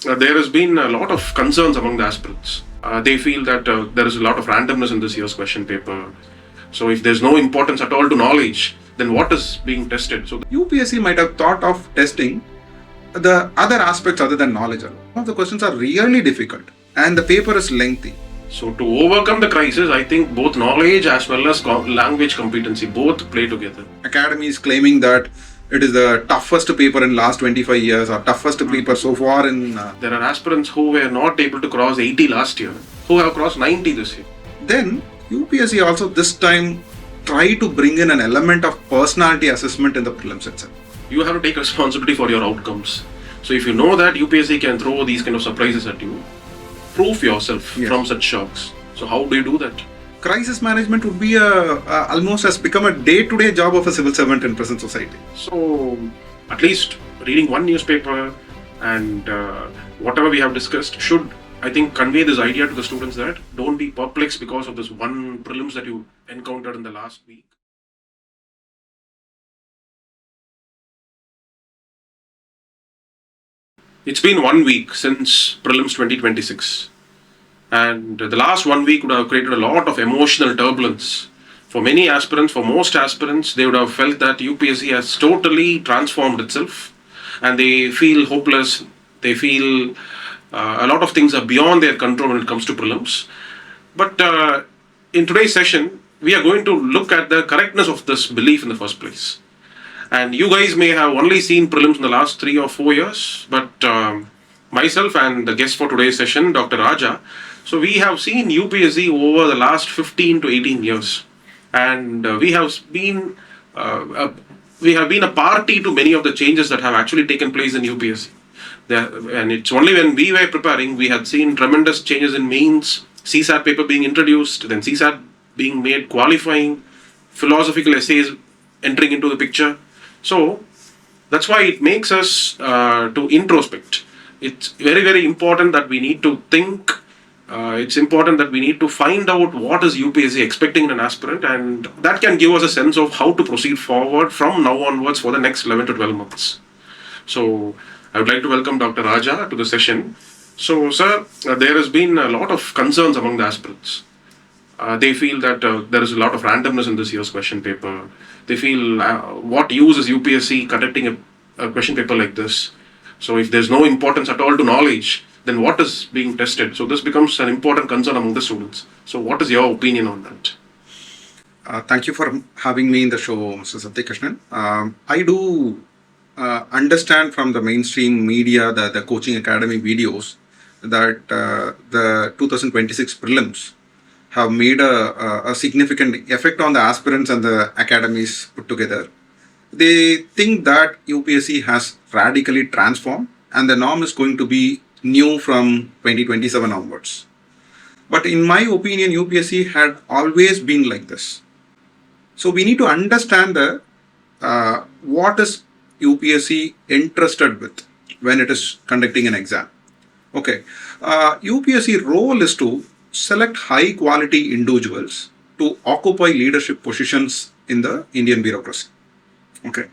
There has been a lot of concerns among the aspirants. They feel that there is a lot of randomness in this year's question paper. So if there's no importance at all to knowledge, then what is being tested? So UPSC might have thought of testing the other aspects other than knowledge alone. Some of the questions are really difficult and the paper is lengthy. So to overcome the crisis, I think both knowledge as well as language competency both play together. Academy is claiming that it is the toughest paper in last 25 years or toughest paper so far in... There are aspirants who were not able to cross 80 last year, who have crossed 90 this year. Then UPSC also this time try to bring in an element of personality assessment in the prelims itself. You have to take responsibility for your outcomes. So if you know that UPSC can throw these kind of surprises at you, proof yourself from such shocks. So how do you do that? Crisis management would be almost has become a day-to-day job of a civil servant in present society. So at least reading one newspaper and whatever we have discussed should, I think, convey this idea to the students that don't be perplexed because of this one prelims that you encountered in the last week. It's been 1 week since prelims 2026, and the last 1 week would have created a lot of emotional turbulence. For many aspirants, for most aspirants, they would have felt that UPSC has totally transformed itself and they feel hopeless. They feel a lot of things are beyond their control when it comes to prelims. But in today's session, we are going to look at the correctness of this belief in the first place. And you guys may have only seen prelims in the last 3 or 4 years, but myself and the guest for today's session, Dr. Raja, so we have seen UPSC over the last 15 to 18 years. And we have been a party to many of the changes that have actually taken place in UPSC. And it's only when we were preparing, we had seen tremendous changes in mains, CSAT paper being introduced, then CSAT being made qualifying, philosophical essays entering into the picture. So that's why it makes us to introspect. It's very, very important that we need to think. It's important that we need to find out what is UPSC expecting in an aspirant, and that can give us a sense of how to proceed forward from now onwards for the next 11 to 12 months. So I would like to welcome Dr. Raja to the session. So, sir, there has been a lot of concerns among the aspirants. They feel that there is a lot of randomness in this year's question paper. They feel what use is UPSC conducting a question paper like this? So if there's no importance at all to knowledge, then what is being tested? So this becomes an important concern among the students. So what is your opinion on that? Thank you for having me in the show, Mr. Satyakrishnan. I do understand from the mainstream media, the coaching academy videos, that the 2026 prelims have made a significant effect on the aspirants and the academies put together. They think that UPSC has radically transformed and the norm is going to be new from 2027 onwards. But in my opinion, UPSC had always been like this. So we need to understand what is UPSC interested with when it is conducting an exam. Okay, UPSC role is to select high quality individuals to occupy leadership positions in the Indian bureaucracy. Okay,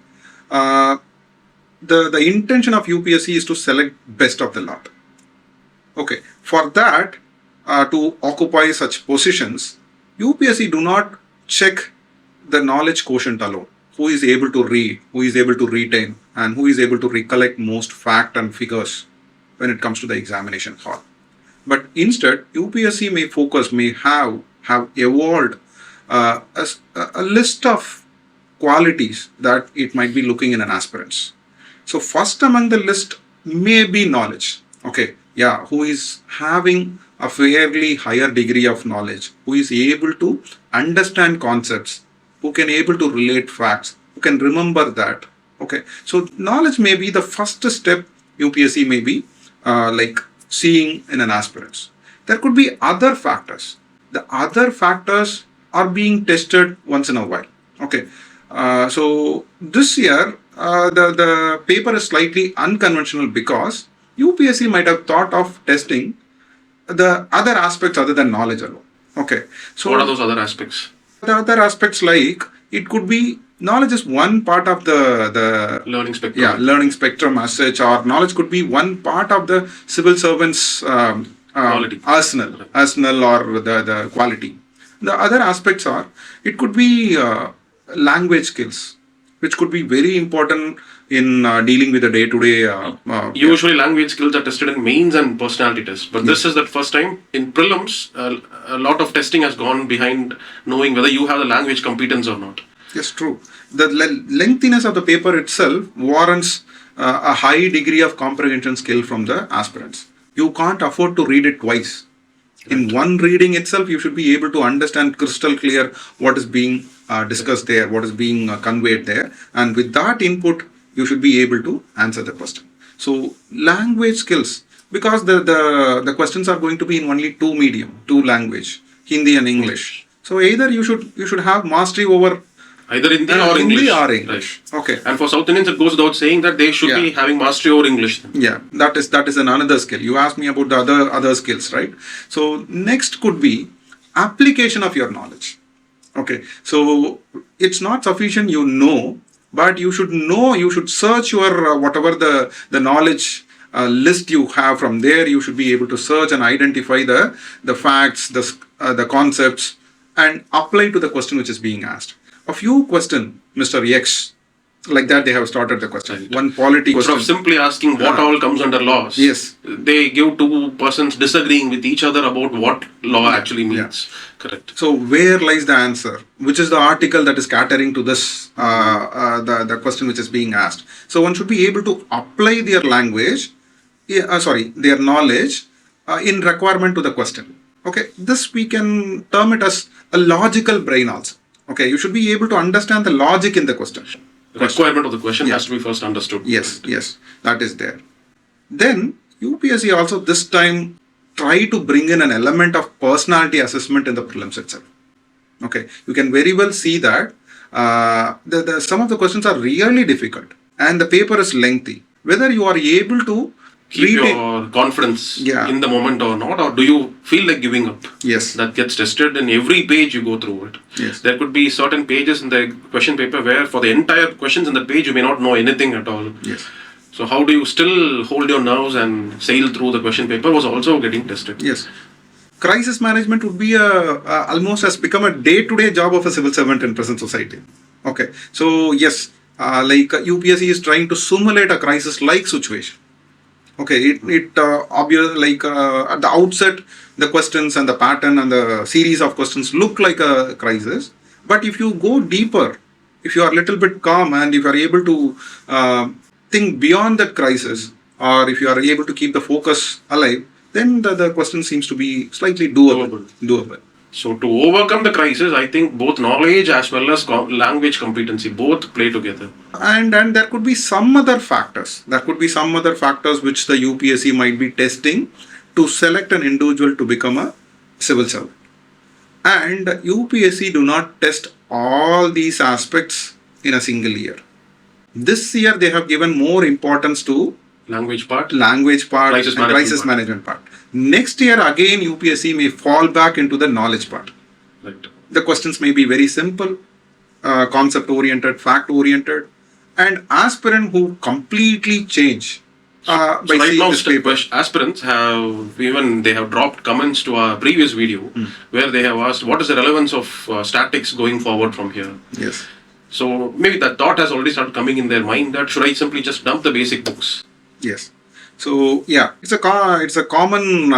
the intention of UPSC is to select best of the lot. Okay, for that to occupy such positions, UPSC do not check the knowledge quotient alone. Who is able to read, who is able to retain, and who is able to recollect most fact and figures when it comes to the examination hall. But instead, UPSC may have evolved a list of qualities that it might be looking in an aspirants. So first among the list may be knowledge. Okay, yeah, who is having a fairly higher degree of knowledge, who is able to understand concepts, who can able to relate facts, who can remember that. Okay, so knowledge may be the first step UPSC may be like seeing in an aspirants. There could be other factors. The other factors are being tested once in a while. Okay, so this year the paper is slightly unconventional because UPSC might have thought of testing the other aspects other than knowledge alone. Okay, so what are those other aspects? The other aspects, like it could be Knowledge is one part of the Learning spectrum. yeah, learning spectrum as such, or knowledge could be one part of the civil servants Quality. arsenal or the quality. The other aspects are, it could be language skills, which could be very important in dealing with the day-to-day. Usually, language skills are tested in mains and personality tests, but this is the first time in prelims. A lot of testing has gone behind knowing whether you have the language competence or not. Yes, true. The lengthiness of the paper itself warrants a high degree of comprehension skill from the aspirants. You can't afford to read it twice. In one reading itself, you should be able to understand crystal clear what is being discussed there, what is being conveyed there, and with that input, you should be able to answer the question. So, language skills, because the questions are going to be in only two language, Hindi and English. So either you should have mastery over either Hindi or English. Right. Okay. And for South Indians, it goes without saying that they should be having mastery over English. Yeah, that is another skill. You asked me about the other skills, right? So next could be application of your knowledge. Okay. So it's not sufficient but you should know. You should search your whatever the knowledge list you have. From there, you should be able to search and identify the facts, the concepts, and apply to the question which is being asked. A few question, Mr. X, like that they have started the question. Right. One polity question. Instead of simply asking what all comes under laws, yes, they give two persons disagreeing with each other about what law actually means. Correct. So where lies the answer? Which is the article that is catering to this the question which is being asked? So one should be able to apply their language, their knowledge in requirement to the question. Okay, this we can term it as a logical brain also. Okay, you should be able to understand the logic in the question. The requirement of the question has to be first understood. Yes, that is there. Then UPSC also this time try to bring in an element of personality assessment in the prelims itself. Okay, you can very well see that some of the questions are really difficult and the paper is lengthy. Whether you are able to keep your confidence in the moment or not, or do you feel like giving up? Yes. That gets tested in every page you go through it. Yes. There could be certain pages in the question paper where for the entire questions in the page you may not know anything at all. Yes. So how do you still hold your nerves and sail through the question paper was also getting tested. Yes. Crisis management would be almost has become a day-to-day job of a civil servant in present society. Okay. So yes, like UPSC is trying to simulate a crisis-like situation. Okay, obvious, like at the outset, the questions and the pattern and the series of questions look like a crisis. But if you go deeper, if you are a little bit calm and if you are able to think beyond that crisis, or if you are able to keep the focus alive, then the question seems to be slightly doable. So to overcome the crisis, I think both knowledge as well as language competency both play together. And there could be some other factors. There could be some other factors which the UPSC might be testing to select an individual to become a civil servant. And UPSC do not test all these aspects in a single year. This year they have given more importance to language part, crisis management part. Next year again UPSC may fall back into the knowledge part. Right. The questions may be very simple, concept oriented, fact oriented, and aspirant who completely change. So right now, aspirants have dropped comments to our previous video where they have asked what is the relevance of statics going forward from here. Yes. So maybe that thought has already started coming in their mind that should I simply just dump the basic books? Yes. So yeah, it's a common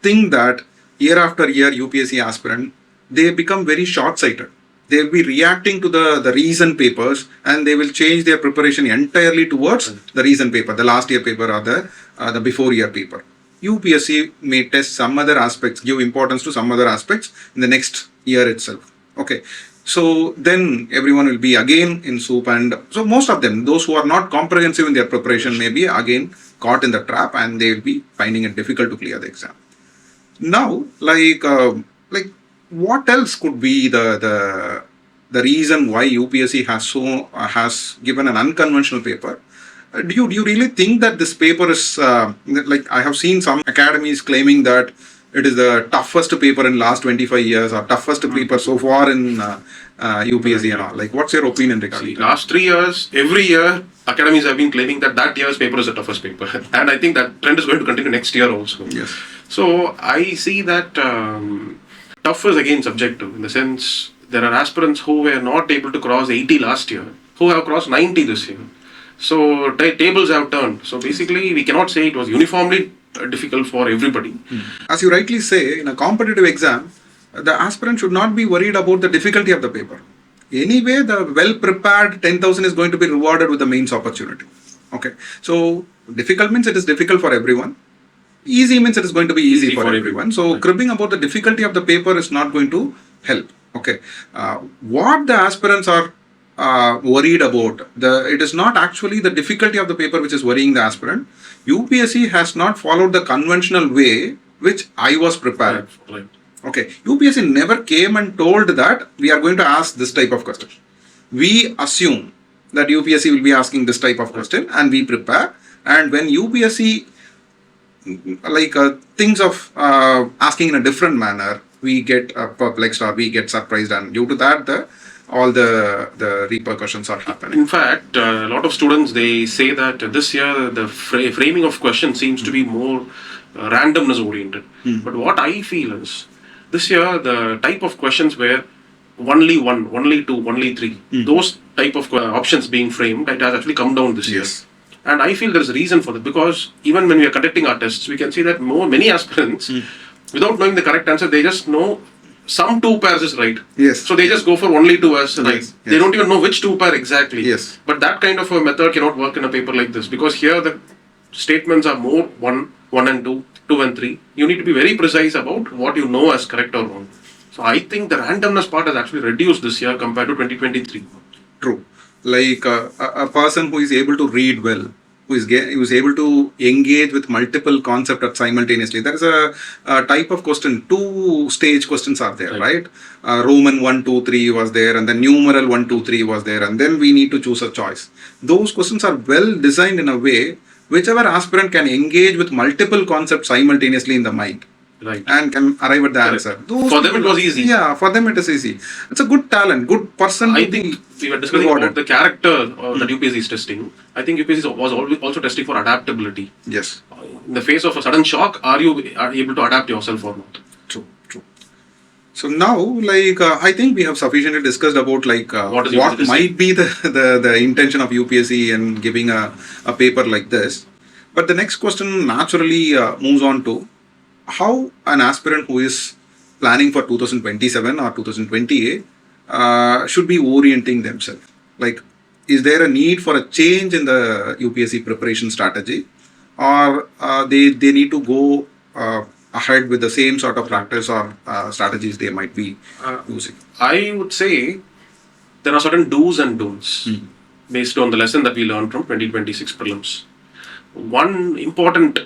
thing that year after year UPSC aspirant, they become very short-sighted. They will be reacting to the reason papers and they will change their preparation entirely towards the reason paper, the last year paper or the before year paper. UPSC may test some other aspects, give importance to some other aspects in the next year itself. Okay. So then everyone will be again in soup, and so most of them, those who are not comprehensive in their preparation, may be again caught in the trap and they will be finding it difficult to clear the exam. Now, like what else could be the reason why UPSC has given an unconventional paper? Do you really think that this paper is like I have seen some academies claiming that it is the toughest paper in last 25 years or toughest paper so far in UPSC and all. Like, what's your opinion regarding that? Last 3 years, every year, academies have been claiming that year's paper is the toughest paper. And I think that trend is going to continue next year also. Yes. So I see that tough is again subjective, in the sense there are aspirants who were not able to cross 80 last year, who have crossed 90 this year. So tables have turned. So basically, we cannot say it was uniformly difficult for everybody. As you rightly say, in a competitive exam, the aspirant should not be worried about the difficulty of the paper. Anyway, the well-prepared 10,000 is going to be rewarded with the mains opportunity. Okay. So, difficult means it is difficult for everyone. Easy means it is going to be easy for everyone. So, cribbing about the difficulty of the paper is not going to help. Okay. What the aspirants are worried about, it is not actually the difficulty of the paper which is worrying the aspirant. UPSC has not followed the conventional way which I was prepared. Right. Okay, UPSC never came and told that we are going to ask this type of question. We assume that UPSC will be asking this type of question and we prepare. And when UPSC thinks of asking in a different manner, we get perplexed or we get surprised, and due to that all the repercussions are happening. In fact, a lot of students, they say that this year the framing of questions seems to be more randomness oriented. But what I feel is, this year the type of questions were only 1, only 2, only 3. Those type of options being framed, it has actually come down this year. And I feel there is a reason for that, because even when we are conducting our tests, we can see that many aspirants, without knowing the correct answer, they just know some 2 pairs is right. Yes. So they just go for only 2 as right. Yes. They don't even know which 2 pair exactly. Yes. But that kind of a method cannot work in a paper like this, because here the statements are more 1 and 2, 2 and 3. You need to be very precise about what you know as correct or wrong. So I think the randomness part has actually reduced this year compared to 2023. True. Like a person who is able to read well, who is able to engage with multiple concepts simultaneously. There is a type of question, 2-stage questions are there, right? Roman 1, 2, 3 was there, and then numeral 1, 2, 3 was there, and then we need to choose a choice. Those questions are well designed in a way whichever aspirant can engage with multiple concepts simultaneously in the mind. Right. And can arrive at the answer. For them it was easy. Yeah, for them it is easy. It's a good talent, good person. I think we were discussing about the character that UPSC is testing. I think UPSC was also testing for adaptability. Yes. In the face of a sudden shock, are you able to adapt yourself or not? True. So now, I think we have sufficiently discussed about what might be the intention of UPSC in giving a paper like this. But the next question naturally moves on to how an aspirant who is planning for 2027 or 2028 should be orienting themselves. Like, is there a need for a change in the UPSC preparation strategy, or they need to go ahead with the same sort of practice or strategies they might be using? I would say there are certain do's and don'ts based on the lesson that we learned from 2026 prelims. One important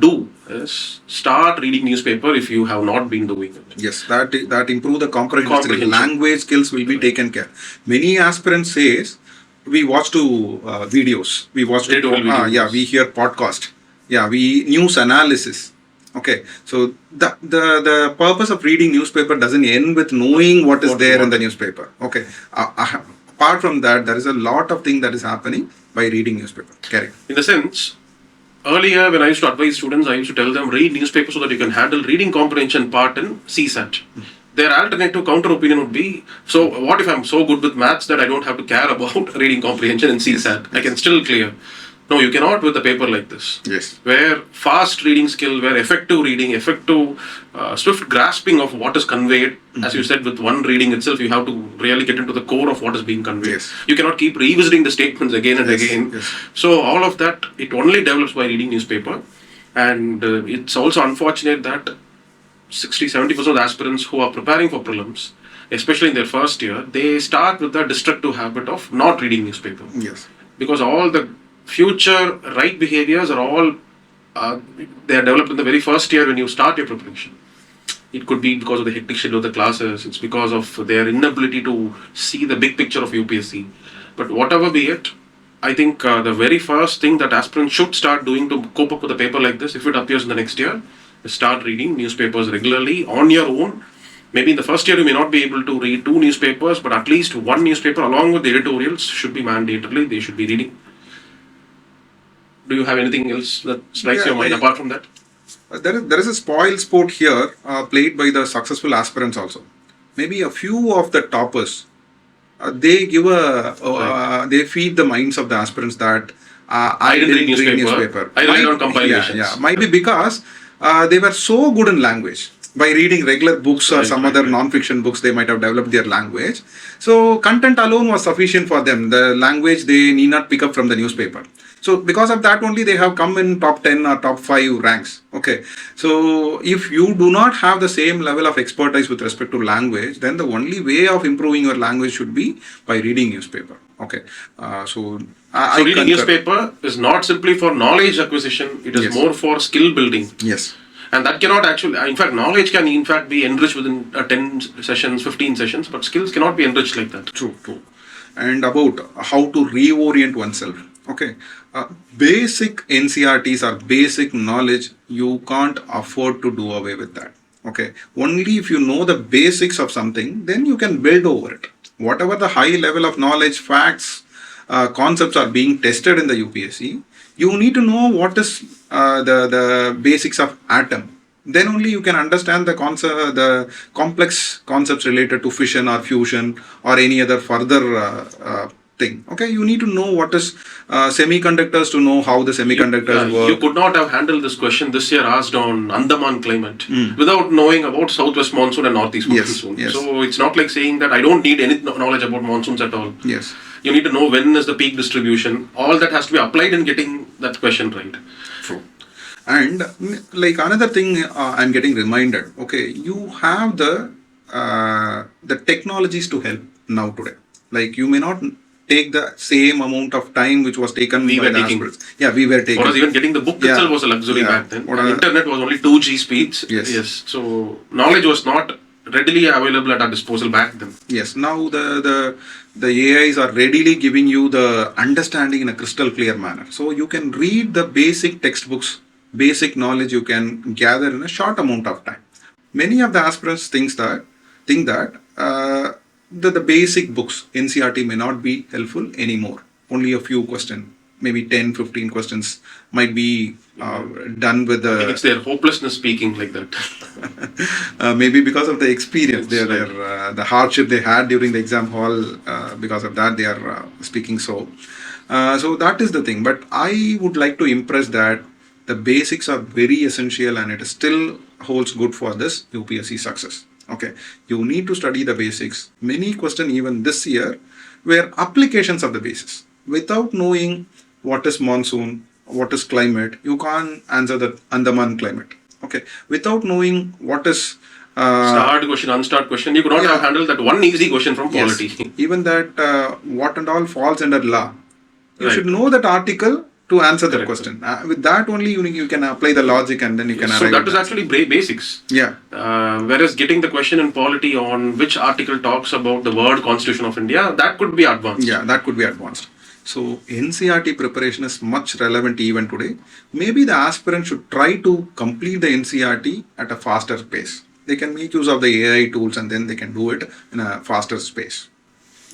do is start reading newspaper if you have not been doing it. Yes, that improve the comprehension. Language skills will be taken care. Many aspirants says we watch videos. We watch we hear podcast. We news analysis. Okay, so the purpose of reading newspaper doesn't end with knowing what is there in the newspaper. Okay, apart from that, there is a lot of things that is happening by reading newspaper. Carry. In the sense, earlier when I used to advise students, I used to tell them read newspaper so that you can handle reading comprehension part in CSAT. Their alternative counter opinion would be, so what if I'm so good with maths that I don't have to care about reading comprehension in CSAT? I can still clear. No, you cannot with a paper like this. Yes. Where fast reading skill, where effective reading, effective, swift grasping of what is conveyed. As you said, with one reading itself, you have to really get into the core of what is being conveyed. Yes. You cannot keep revisiting the statements again and again. Yes. So all of that, it only develops by reading newspaper. And it's also unfortunate that 60-70% of the aspirants who are preparing for prelims, especially in their first year, they start with the destructive habit of not reading newspaper. Yes. Because all the future right behaviors are all they are developed in the very first year when you start your preparation. It could be because of the hectic schedule of the classes. It's because of their inability to see the big picture of UPSC. But whatever be it, I think the very first thing that aspirants should start doing to cope up with a paper like this, if it appears in the next year, Start reading newspapers regularly on your own. Maybe in the first year you may not be able to read 2 newspapers, but at least 1 newspaper along with the editorials should be mandatory. They should be reading. Do you have anything else that strikes your mind apart from that? There is a spoil sport here played by the successful aspirants also. Maybe a few of the toppers, they give they feed the minds of the aspirants that I didn't read newspaper. I relied on compilations. Might be because they were so good in language. By reading regular books or some other non-fiction books, they might have developed their language. So content alone was sufficient for them. The language they need not pick up from the newspaper. So because of that only they have come in top 10 or top 5 ranks. Okay. So if you do not have the same level of expertise with respect to language, then the only way of improving your language should be by reading newspaper. Okay. So reading newspaper is not simply for knowledge acquisition. It is more for skill building. Yes. And that cannot actually, in fact, knowledge can in fact be enriched within 10 sessions, 15 sessions, but skills cannot be enriched like that. True. And about how to reorient oneself. Okay. Basic NCRTs or basic knowledge, you can't afford to do away with that. Okay. Only if you know the basics of something, then you can build over it. Whatever the high level of knowledge, facts, concepts are being tested in the UPSC, you need to know what is the basics of atom. Then only you can understand the complex concepts related to fission or fusion or any other further thing. Okay, you need to know what is semiconductors to know how the semiconductors work. You could not have handled this question this year asked on Andaman climate without knowing about southwest monsoon and northeast monsoon. Yes. So it's not like saying that I don't need any knowledge about monsoons at all. Yes. You need to know when is the peak distribution. All that has to be applied in getting that question right. True. And like another thing, I'm getting reminded. Okay, you have the technologies to help now today. Like you may not take the same amount of time which was taken we by were the taking. aspirants. Yeah, we were taking. For us, even getting the book itself was a luxury back then. Internet was only 2G speeds. Yes. So knowledge was not readily available at our disposal back then. Yes. Now the AIs are readily giving you the understanding in a crystal clear manner. So you can read the basic textbooks, basic knowledge you can gather in a short amount of time. Many of the aspirants think that the basic books, NCRT may not be helpful anymore. Only a few questions, maybe 10, 15 questions might be done with the... I think it's their hopelessness speaking like that. Maybe because of the experience, the hardship they had during the exam hall, because of that they are speaking so. So that is the thing. But I would like to impress that the basics are very essential and it still holds good for this UPSC success. Okay, you need to study the basics. Many questions even this year were applications of the basics. Without knowing what is monsoon, what is climate, you can't answer the Andaman climate. Okay, without knowing what is start question, unstart question, you could not have handled that one easy question from polity. Yes. Even that what and all falls under law. You should know that article to answer the question. With that only you can apply the logic and then you can arrive. So that is actually basics. Yeah. Whereas getting the question in polity on which article talks about the word Constitution of India, that could be advanced. Yeah, that could be advanced. So NCRT preparation is much relevant even today. Maybe the aspirant should try to complete the NCRT at a faster pace. They can make use of the AI tools and then they can do it in a faster space.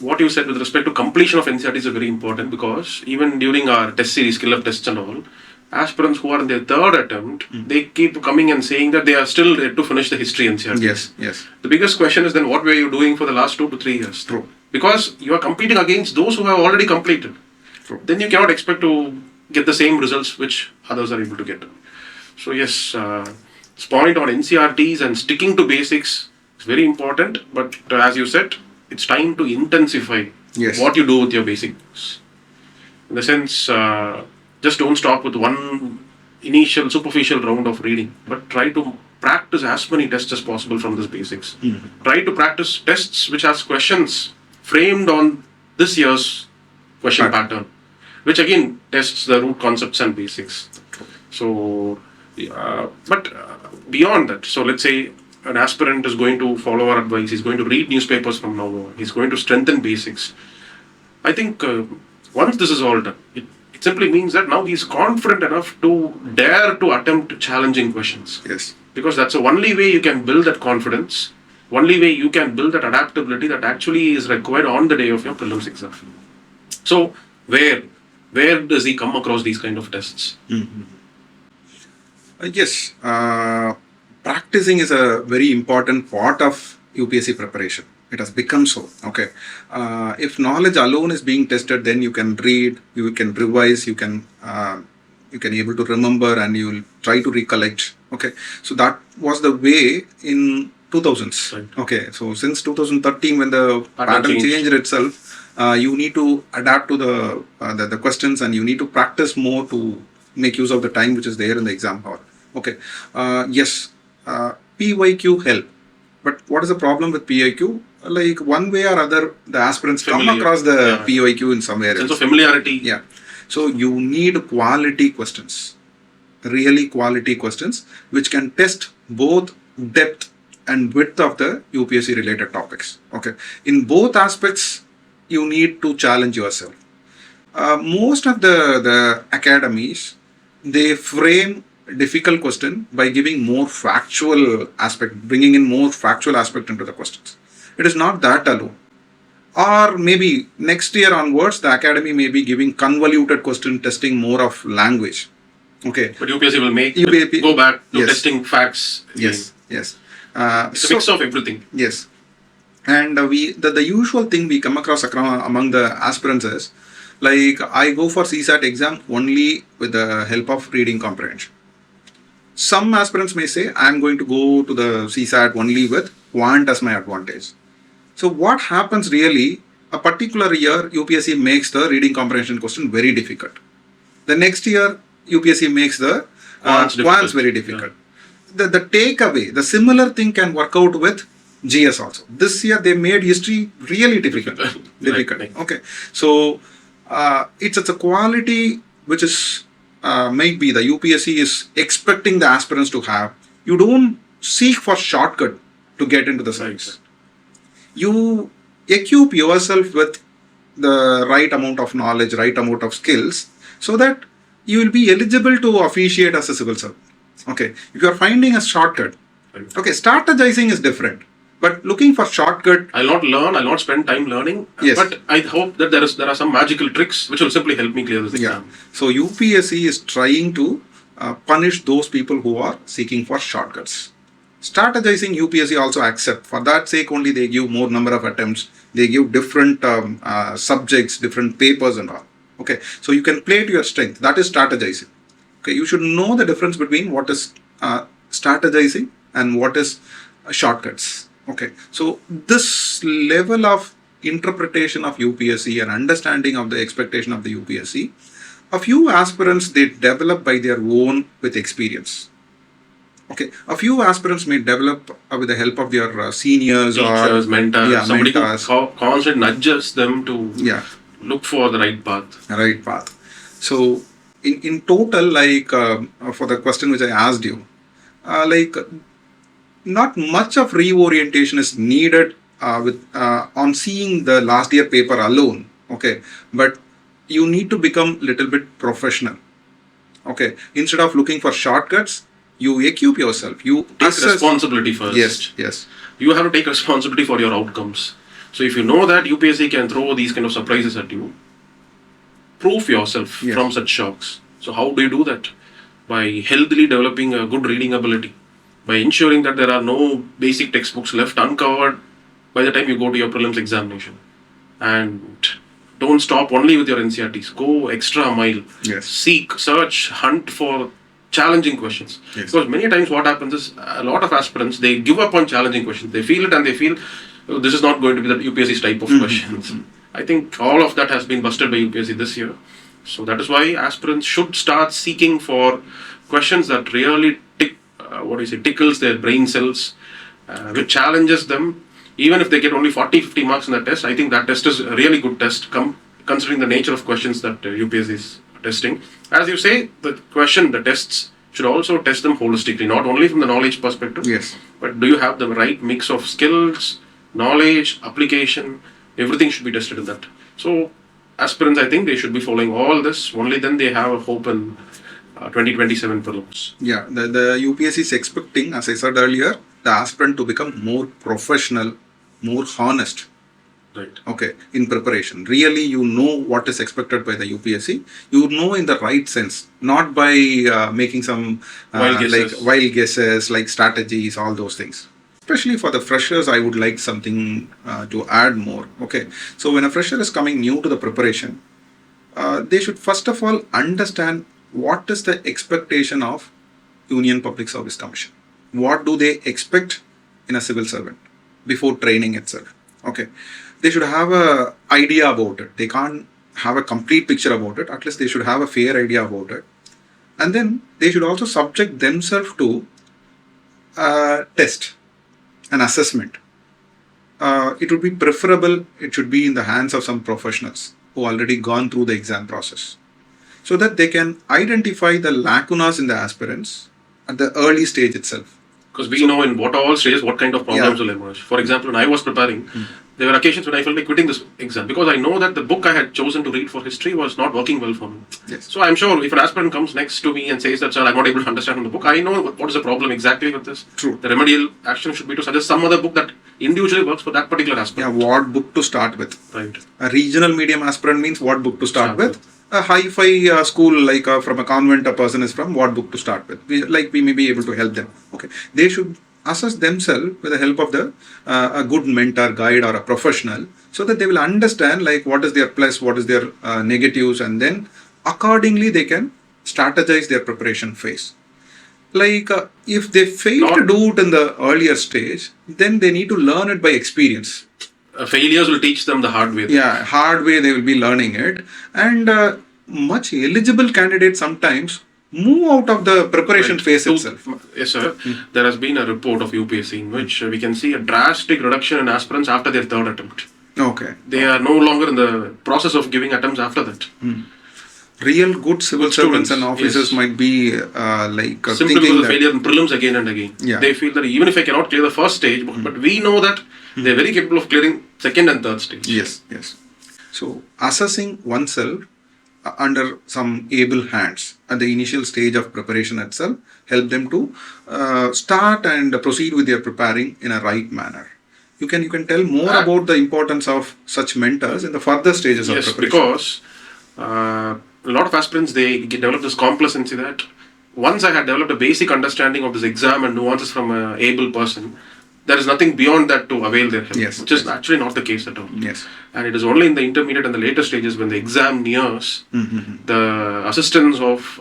What you said with respect to completion of NCRT is very important because even during our test series, skill of tests and all, aspirants who are in their third attempt, they keep coming and saying that they are still yet to finish the history NCRT. Yes. The biggest question is then what were you doing for the last 2 to 3 years? True. Because you are competing against those who have already completed. True. Then you cannot expect to get the same results which others are able to get. So yes, this point on NCRTs and sticking to basics is very important. But as you said, it's time to intensify what you do with your basics. In the sense, just don't stop with one initial superficial round of reading, but try to practice as many tests as possible from this basics. Try to practice tests which has questions framed on this year's question pattern, which again tests the root concepts and basics. So, but beyond that, so let's say an aspirant is going to follow our advice, he's going to read newspapers from now on, he's going to strengthen basics. I think once this is all done, it's simply means that now he's confident enough to dare to attempt challenging questions. Yes. Because that's the only way you can build that confidence, only way you can build that adaptability that actually is required on the day of your prelims exam. So where does he come across these kind of tests? Yes. Practicing is a very important part of UPSC preparation. It has become so. Okay. If knowledge alone is being tested, then you can read, you can revise, you can able to remember, and you will try to recollect. Okay. So that was the way in 2000s. Right. Okay. So since 2013, when the pattern changed. changed itself, you need to adapt to the questions, and you need to practice more to make use of the time which is there in the exam hall. Okay. Yes. PYQ help. But what is the problem with PYQ? Like one way or other, the aspirants come across the PYQ in somewhere else. Sense of familiarity. Yeah. So you need quality questions, really quality questions, which can test both depth and width of the UPSC related topics. Okay. In both aspects, you need to challenge yourself. Most of the academies, they frame difficult question by giving more factual aspect, bringing in more factual aspect into the questions. It is not that alone. Or maybe next year onwards, the academy may be giving convoluted question testing more of language. Okay. But UPSC will go back to testing facts. Yes. Yes. It's a mix of everything. Yes. And the usual thing we come across among the aspirants is, like, I go for CSAT exam only with the help of reading comprehension. Some aspirants may say, I am going to go to the CSAT only with quant as my advantage. So what happens really, a particular year, UPSC makes the reading comprehension question very difficult. The next year, UPSC makes the quants very difficult. Yeah. The takeaway, the similar thing can work out with GS also. This year, they made history really difficult. Right. Okay. So it's a quality which is maybe the UPSC is expecting the aspirants to have. You don't seek for shortcut to get into the science. You equip yourself with the right amount of knowledge, right amount of skills, so that you will be eligible to officiate as a civil servant. Okay. If you are finding a shortcut, okay, strategizing is different. But looking for shortcut, I'll not learn, I'll not spend time learning. Yes. But I hope that there are some magical tricks which will simply help me clear this exam. Yeah. So UPSC is trying to punish those people who are seeking for shortcuts. Strategizing, UPSC also accept. For that sake only, they give more number of attempts. They give different subjects, different papers and all. Okay. So you can play to your strength. That is strategizing. Okay. You should know the difference between what is strategizing and what is shortcuts. Okay. So this level of interpretation of UPSC and understanding of the expectation of the UPSC, a few aspirants, they develop by their own with experience. Okay, a few aspirants may develop with the help of their seniors, teachers, or mentors, somebody who constantly nudges them to look for the right path. Right path. So, in total, like for the question which I asked you, like not much of reorientation is needed on seeing the last year paper alone. Okay, but you need to become little bit professional. Okay, instead of looking for shortcuts, you equip yourself. You take responsibility first. Yes. You have to take responsibility for your outcomes. So if you know that UPSC can throw these kind of surprises at you, proof yourself from such shocks. So how do you do that? By healthily developing a good reading ability, by ensuring that there are no basic textbooks left uncovered by the time you go to your prelims examination. And don't stop only with your NCRTs. Go extra mile. Yes. Seek, search, hunt for challenging questions. Yes. Because many times what happens is a lot of aspirants, they give up on challenging questions. They feel it and they feel, oh, this is not going to be the UPSC's type of questions. I think all of that has been busted by UPSC this year. So that is why aspirants should start seeking for questions that really tickles their brain cells, which challenges them. Even if they get only 40-50 marks in that test, I think that test is a really good test, considering the nature of questions that UPSC is testing. As you say, the tests should also test them holistically, not only from the knowledge perspective, but do you have the right mix of skills, knowledge, application, everything should be tested in that. So aspirants, I think they should be following all this. Only then they have a hope in 2027 prelims. Yeah, the UPSC is expecting, as I said earlier, the aspirant to become more professional, more honest. Right. Okay, in preparation. Really, you know what is expected by the UPSC. You know in the right sense, not by making some wild guesses, like strategies, all those things. Especially for the freshers, I would like something to add more. Okay, so when a fresher is coming new to the preparation, they should first of all understand what is the expectation of Union Public Service Commission. What do they expect in a civil servant before training itself? Okay, they should have a idea about it. They can't have a complete picture about it. At least they should have a fair idea about it. And then they should also subject themselves to a test, an assessment. It would be preferable, it should be in the hands of some professionals who already gone through the exam process, so that they can identify the lacunas in the aspirants at the early stage itself. Because we know in what all stages what kind of problems will emerge. For example, when I was preparing, there were occasions when I felt like quitting this exam because I know that the book I had chosen to read for history was not working well for me. Yes. So I'm sure if an aspirant comes next to me and says that, sir, I'm not able to understand from the book, I know what is the problem exactly with this. True. The remedial action should be to suggest some other book that individually works for that particular aspirant. Yeah, what book to start with. Right. A regional medium aspirant means what book to start with. with. A hi-fi school like from a convent a person is from, what book to start with. We may be able to help them. Okay, they should assess themselves with the help of the a good mentor, guide, or a professional, so that they will understand like what is their plus, what is their negatives, and then accordingly they can strategize their preparation phase. Like if they fail to do it in the earlier stage, then they need to learn it by experience. Failures will teach them the hard way. Yeah, hard way they will be learning it. And much eligible candidates sometimes move out of the preparation phase itself. Yes, sir. There has been a report of UPSC in which we can see a drastic reduction in aspirants after their third attempt. Okay. They are no longer in the process of giving attempts after that. Real good civil servants and officers might be simply because of failure in prelims again and again. Yeah. They feel that even if I cannot clear the first stage, but we know that they are very capable of clearing second and third stage. Yes, yes. So assessing oneself under some able hands at the initial stage of preparation itself help them to start and proceed with their preparing in a right manner. You can tell more about the importance of such mentors in the further stages of preparation. Because a lot of aspirants, they develop this complacency that once I had developed a basic understanding of this exam and nuances from an able person, there is nothing beyond that to avail their help, which is actually not the case at all. Yes. And it is only in the intermediate and the later stages when the exam nears, the assistance of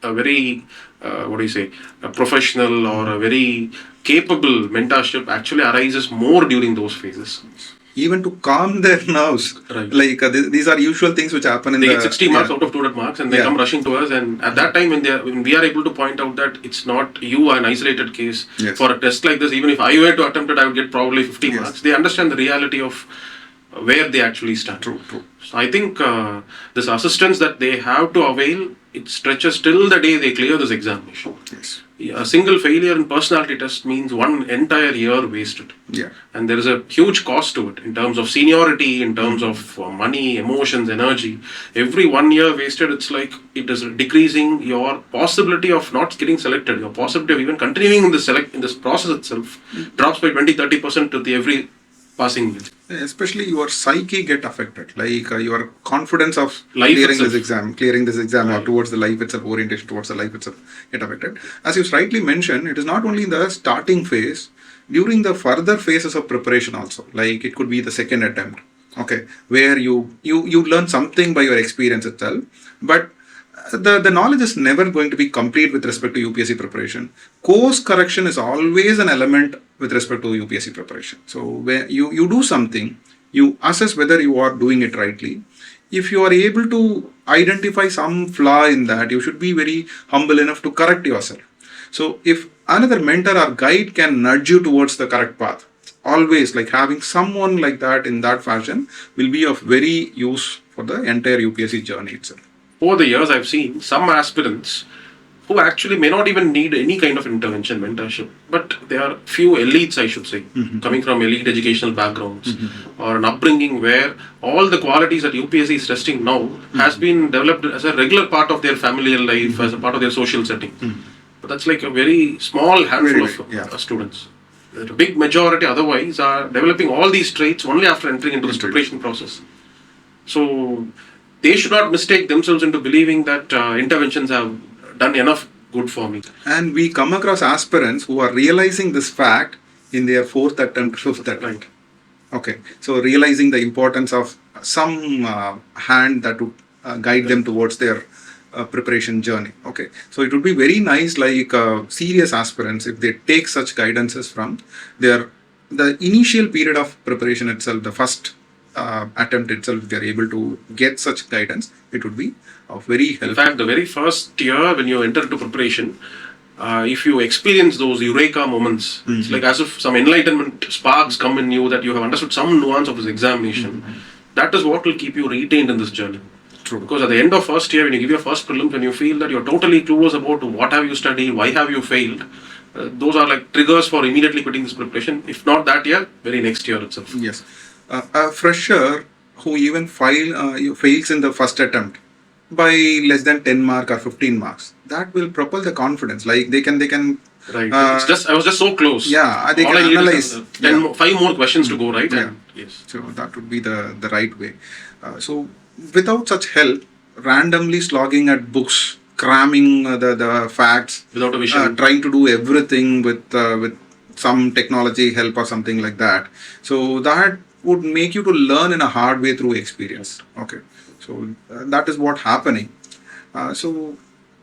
a very, a professional or a very capable mentorship actually arises more during those phases. Even to calm their nerves. Right. Like these are usual things which happen in they get 60 marks out of 200 marks and they come rushing to us, and at that time when we are able to point out that it's not you an isolated case for a test like this, even if I were to attempt it, I would get probably 50 marks. They understand the reality of where they actually stand. True. So I think this assistance that they have to avail, it stretches till the day they clear this examination. Yes. A single failure in personality test means one entire year wasted. Yeah. And there is a huge cost to it in terms of seniority, in terms of money, emotions, energy. Every 1 year wasted, it's like it is decreasing your possibility of not getting selected. Your possibility of even continuing in this process itself drops by 20-30% to every passing year. Especially your psyche get affected, like your confidence of life clearing itself. this exam or towards the life itself, orientation towards the life itself get affected. As you rightly mentioned, it is not only in the starting phase, during the further phases of preparation also, like it could be the second attempt, okay, where you learn something by your experience itself, but the knowledge is never going to be complete with respect to UPSC preparation. Course correction is always an element with respect to UPSC preparation. So when you do something, you assess whether you are doing it rightly. If you are able to identify some flaw in that, you should be very humble enough to correct yourself. So if another mentor or guide can nudge you towards the correct path, always like having someone like that in that fashion will be of very use for the entire UPSC journey itself. Over the years, I've seen some aspirants who actually may not even need any kind of intervention, mentorship, but they are few elites, I should say, coming from elite educational backgrounds or an upbringing where all the qualities that UPSC is testing now has been developed as a regular part of their familial life, as a part of their social setting. But that's like a very small handful of students. The big majority otherwise are developing all these traits only after entering into this preparation process. So they should not mistake themselves into believing that interventions have done enough good for me. And we come across aspirants who are realizing this fact in their fourth attempt, fifth attempt. Right. Okay, so realizing the importance of some hand that would guide them towards their preparation journey. Okay, so it would be very nice, like serious aspirants, if they take such guidances from the initial period of preparation itself, the first attempt itself, if they are able to get such guidance, it would be of very helpful. In fact, the very first year when you enter into preparation, if you experience those eureka moments, it's like as if some enlightenment sparks come in you that you have understood some nuance of this examination. That is what will keep you retained in this journey. True. Because at the end of first year, when you give your first prelims, when you feel that you're totally clueless about what have you studied, why have you failed, those are like triggers for immediately quitting this preparation. If not that year, very next year itself. Yes. A fresher who even fails in the first attempt by less than 10 mark or 15 marks, that will propel the confidence. Like they can right. I was just so close. Yeah, they all can I need analyze. Is 5 more questions to go, right? Yeah. And, yes. So that would be the right way. So without such help, randomly slogging at books, cramming the facts, Without a vision. trying to do everything with some technology help or something like that. So that would make you to learn in a hard way through experience. Okay, so that is what happening. So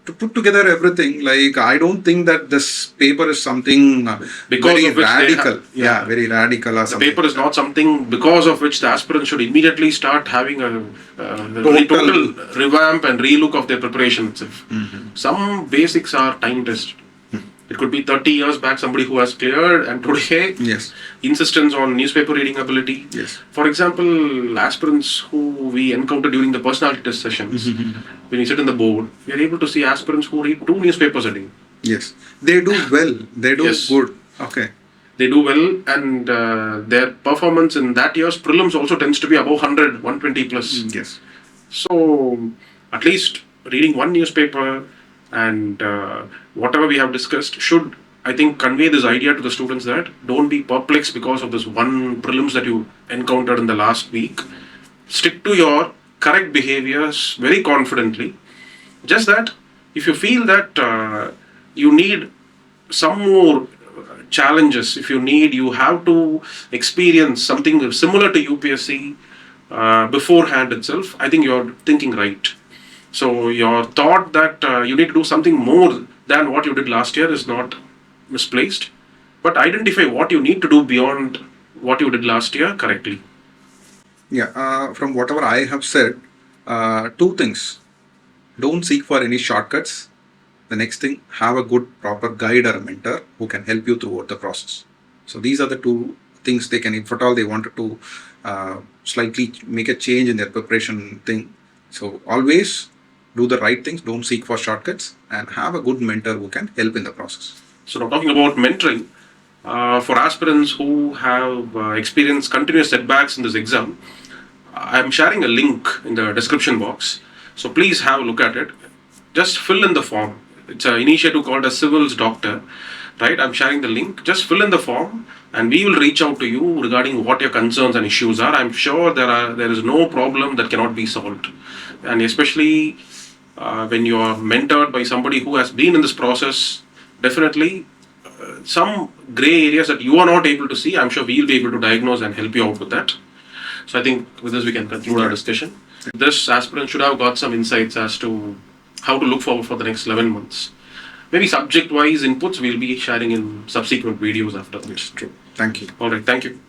to put together everything, like I don't think that this paper is something Because very of which they radical. have- yeah. Very radical or The something. paper is not something because of which the aspirant should immediately start having a total revamp and relook of their preparation itself. Some basics are time tested. It could be 30 years back, somebody who has cleared, and today, Yes. insistence on newspaper reading ability. Yes. For example, aspirants who we encounter during the personality test sessions, when we sit in the board, we are able to see aspirants who read 2 newspapers a day. Yes. They do well. They do Yes. good. Okay. They do well, and their performance in that year's prelims also tends to be above 100, 120 plus. Yes. So, at least reading 1 newspaper and whatever we have discussed should, I think, convey this idea to the students that don't be perplexed because of this one prelims that you encountered in the last week. Stick to your correct behaviors very confidently. Just that if you feel that you need some more challenges, if you have to experience something similar to UPSC beforehand itself, I think you're thinking right. So your thought that you need to do something more than what you did last year is not misplaced, but identify what you need to do beyond what you did last year correctly. Yeah. From whatever I have said, 2 things. Don't seek for any shortcuts. The next thing, have a good proper guide or a mentor who can help you throughout the process. So these are the 2 things they can, if at all they wanted to slightly make a change in their preparation thing. So always do the right things, don't seek for shortcuts, and have a good mentor who can help in the process. So now talking about mentoring, for aspirants who have experienced continuous setbacks in this exam, I'm sharing a link in the description box. So please have a look at it. Just fill in the form. It's an initiative called a Civil's Doctor, right? I'm sharing the link. Just fill in the form, and we will reach out to you regarding what your concerns and issues are. I'm sure there is no problem that cannot be solved, and especially when you are mentored by somebody who has been in this process, definitely some gray areas that you are not able to see, I'm sure we'll be able to diagnose and help you out with that. So I think with this we can conclude our discussion. This aspirant should have got some insights as to how to look forward for the next 11 months. Maybe subject-wise inputs we'll be sharing in subsequent videos after this. True. Thank you. All right, thank you.